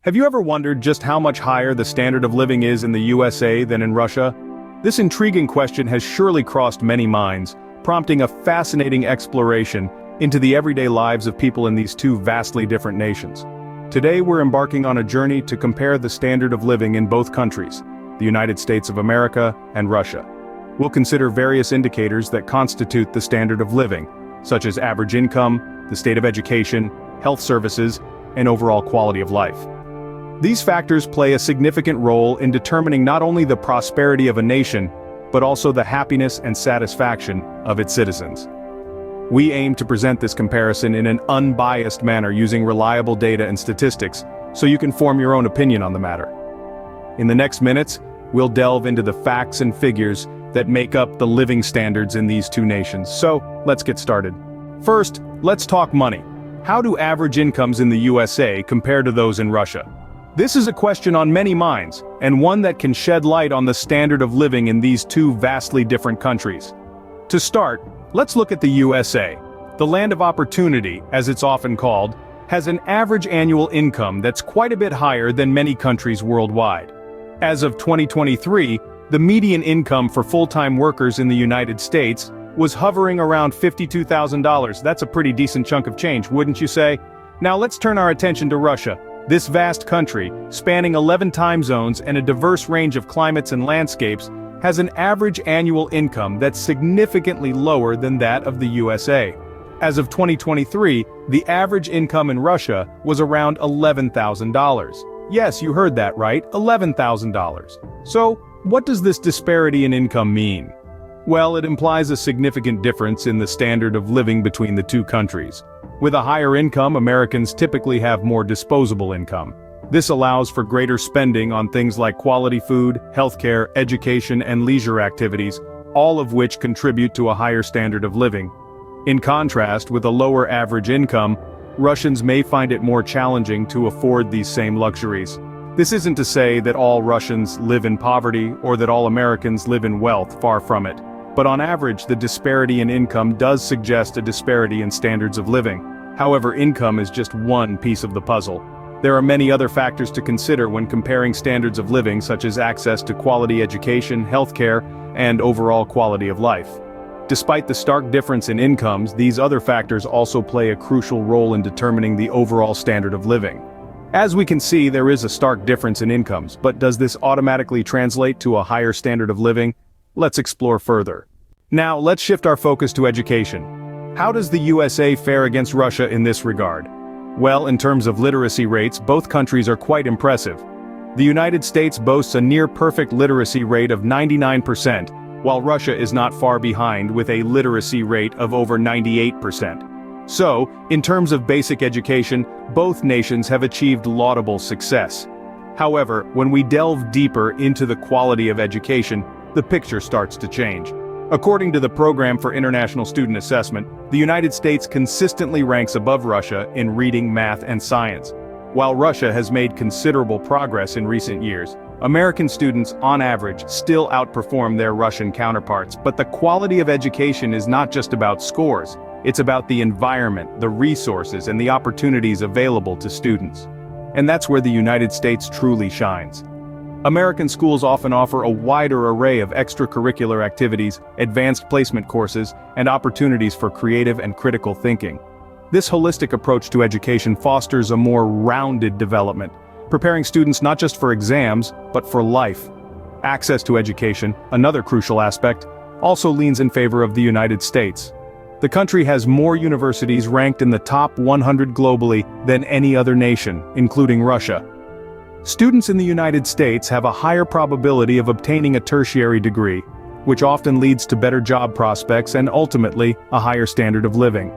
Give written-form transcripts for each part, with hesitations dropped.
Have you ever wondered just how much higher the standard of living is in the USA than in Russia? This intriguing question has surely crossed many minds, prompting a fascinating exploration into the everyday lives of people in these two vastly different nations. Today we're embarking on a journey to compare the standard of living in both countries, the United States of America and Russia. We'll consider various indicators that constitute the standard of living, such as average income, the state of education, health services, and overall quality of life. These factors play a significant role in determining not only the prosperity of a nation, but also the happiness and satisfaction of its citizens. We aim to present this comparison in an unbiased manner using reliable data and statistics, so you can form your own opinion on the matter. In the next minutes, we'll delve into the facts and figures that make up the living standards in these two nations. So, let's get started. First, let's talk money. How do average incomes in the USA compare to those in Russia? This is a question on many minds, and one that can shed light on the standard of living in these two vastly different countries. To start, let's look at the USA. The land of opportunity, as it's often called, has an average annual income that's quite a bit higher than many countries worldwide. As of 2023, the median income for full-time workers in the United States was hovering around $52,000. That's a pretty decent chunk of change, wouldn't you say? Now let's turn our attention to Russia. This vast country, spanning 11 time zones and a diverse range of climates and landscapes, has an average annual income that's significantly lower than that of the USA. As of 2023, the average income in Russia was around $11,000. Yes, you heard that right, $11,000. So, what does this disparity in income mean? Well, it implies a significant difference in the standard of living between the two countries. With a higher income, Americans typically have more disposable income. This allows for greater spending on things like quality food, healthcare, education, and leisure activities, all of which contribute to a higher standard of living. In contrast, with a lower average income, Russians may find it more challenging to afford these same luxuries. This isn't to say that all Russians live in poverty or that all Americans live in wealth, far from it. But on average, the disparity in income does suggest a disparity in standards of living. However, income is just one piece of the puzzle. There are many other factors to consider when comparing standards of living, such as access to quality education, healthcare, and overall quality of life. Despite the stark difference in incomes, these other factors also play a crucial role in determining the overall standard of living. As we can see, there is a stark difference in incomes, but does this automatically translate to a higher standard of living? Let's explore further. Now, let's shift our focus to education. How does the USA fare against Russia in this regard? Well, in terms of literacy rates, both countries are quite impressive. The United States boasts a near-perfect literacy rate of 99%, while Russia is not far behind with a literacy rate of over 98%. So, in terms of basic education, both nations have achieved laudable success. However, when we delve deeper into the quality of education, the picture starts to change. According to the Program for International Student Assessment, the United States consistently ranks above Russia in reading, math, and science. While Russia has made considerable progress in recent years, American students, on average, still outperform their Russian counterparts. But the quality of education is not just about scores. It's about the environment, the resources, and the opportunities available to students. And that's where the United States truly shines. American schools often offer a wider array of extracurricular activities, advanced placement courses, and opportunities for creative and critical thinking. This holistic approach to education fosters a more rounded development, preparing students not just for exams, but for life. Access to education, another crucial aspect, also leans in favor of the United States. The country has more universities ranked in the top 100 globally than any other nation, including Russia. Students in the United States have a higher probability of obtaining a tertiary degree, which often leads to better job prospects and ultimately, a higher standard of living.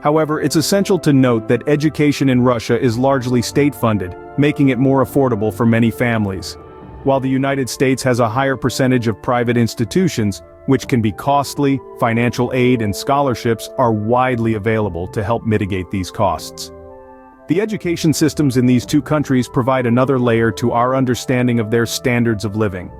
However, it's essential to note that education in Russia is largely state-funded, making it more affordable for many families. While the United States has a higher percentage of private institutions, which can be costly, financial aid and scholarships are widely available to help mitigate these costs. The education systems in these two countries provide another layer to our understanding of their standards of living.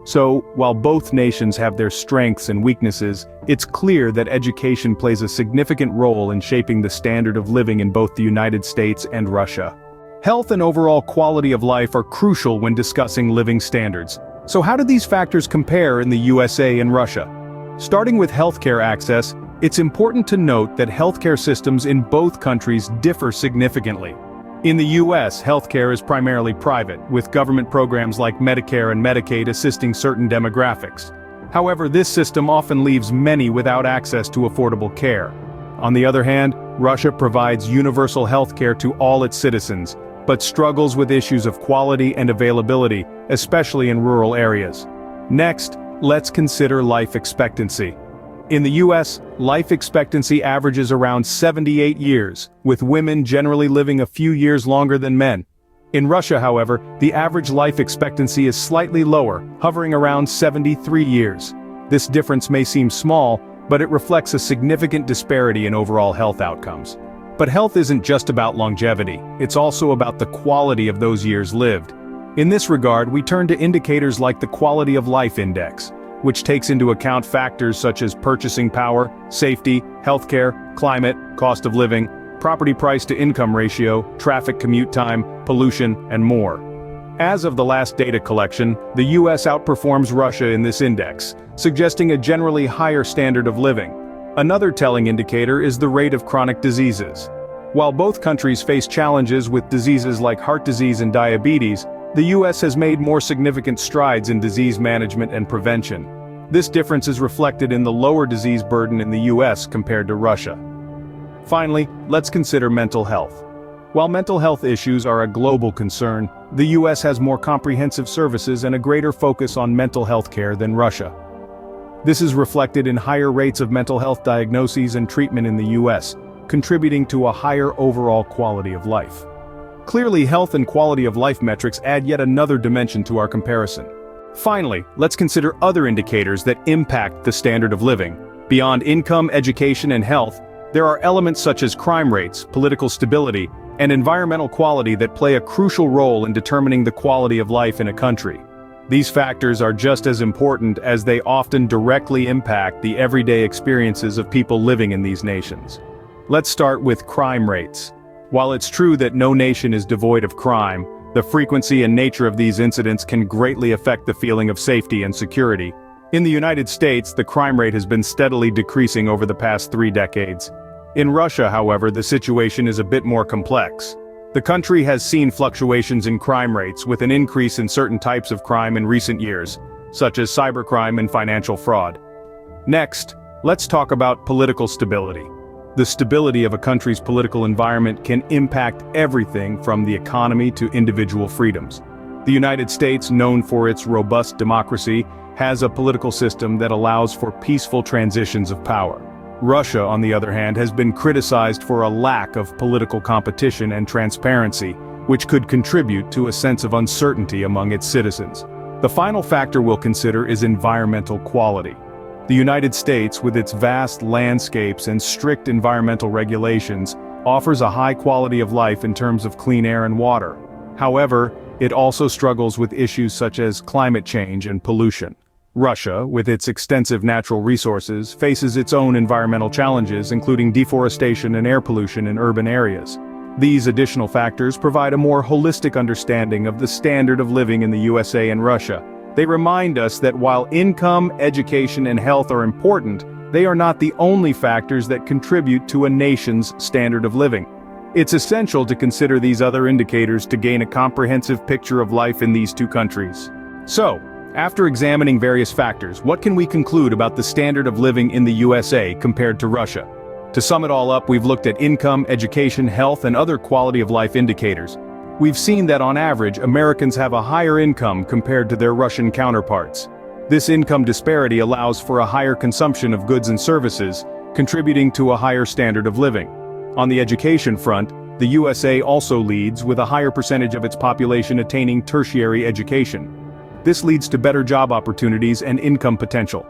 So, while both nations have their strengths and weaknesses, it's clear that education plays a significant role in shaping the standard of living in both the United States and Russia. Health and overall quality of life are crucial when discussing living standards. So how do these factors compare in the USA and Russia? Starting with healthcare access, it's important to note that healthcare systems in both countries differ significantly. In the US, healthcare is primarily private, with government programs like Medicare and Medicaid assisting certain demographics. However, this system often leaves many without access to affordable care. On the other hand, Russia provides universal healthcare to all its citizens, but struggles with issues of quality and availability, especially in rural areas. Next, let's consider life expectancy. In the US, life expectancy averages around 78 years, with women generally living a few years longer than men. In Russia, however, the average life expectancy is slightly lower, hovering around 73 years. This difference may seem small, but it reflects a significant disparity in overall health outcomes. But health isn't just about longevity, it's also about the quality of those years lived. In this regard, we turn to indicators like the Quality of Life Index, which takes into account factors such as purchasing power, safety, healthcare, climate, cost of living, property price to income ratio, traffic commute time, pollution, and more. As of the last data collection, the US outperforms Russia in this index, suggesting a generally higher standard of living. Another telling indicator is the rate of chronic diseases. While both countries face challenges with diseases like heart disease and diabetes, the US has made more significant strides in disease management and prevention. This difference is reflected in the lower disease burden in the US compared to Russia. Finally, let's consider mental health. While mental health issues are a global concern, the US has more comprehensive services and a greater focus on mental health care than Russia. This is reflected in higher rates of mental health diagnoses and treatment in the US, contributing to a higher overall quality of life. Clearly, health and quality of life metrics add yet another dimension to our comparison. Finally, let's consider other indicators that impact the standard of living. Beyond income, education, and health, there are elements such as crime rates, political stability, and environmental quality that play a crucial role in determining the quality of life in a country. These factors are just as important as they often directly impact the everyday experiences of people living in these nations. Let's start with crime rates. While it's true that no nation is devoid of crime, the frequency and nature of these incidents can greatly affect the feeling of safety and security. In the United States, the crime rate has been steadily decreasing over the past 3 decades. In Russia, however, the situation is a bit more complex. The country has seen fluctuations in crime rates, with an increase in certain types of crime in recent years, such as cybercrime and financial fraud. Next, let's talk about political stability. The stability of a country's political environment can impact everything from the economy to individual freedoms. The United States, known for its robust democracy, has a political system that allows for peaceful transitions of power. Russia, on the other hand, has been criticized for a lack of political competition and transparency, which could contribute to a sense of uncertainty among its citizens. The final factor we'll consider is environmental quality. The United States, with its vast landscapes and strict environmental regulations, offers a high quality of life in terms of clean air and water. However, it also struggles with issues such as climate change and pollution. Russia, with its extensive natural resources, faces its own environmental challenges, including deforestation and air pollution in urban areas. These additional factors provide a more holistic understanding of the standard of living in the USA and Russia. They remind us that while income, education, and health are important, they are not the only factors that contribute to a nation's standard of living. It's essential to consider these other indicators to gain a comprehensive picture of life in these two countries. So, after examining various factors, what can we conclude about the standard of living in the USA compared to Russia? To sum it all up, we've looked at income, education, health, and other quality of life indicators. We've seen that on average, Americans have a higher income compared to their Russian counterparts. This income disparity allows for a higher consumption of goods and services, contributing to a higher standard of living. On the education front, the USA also leads, with a higher percentage of its population attaining tertiary education. This leads to better job opportunities and income potential.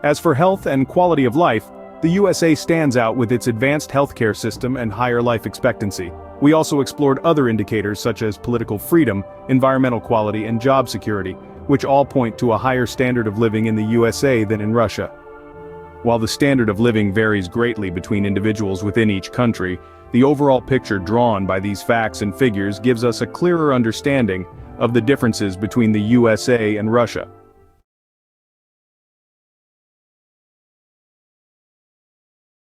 As for health and quality of life, the USA stands out with its advanced healthcare system and higher life expectancy. We also explored other indicators such as political freedom, environmental quality, and job security, which all point to a higher standard of living in the USA than in Russia. While the standard of living varies greatly between individuals within each country, The overall picture drawn by these facts and figures gives us a clearer understanding of the differences between the USA and Russia.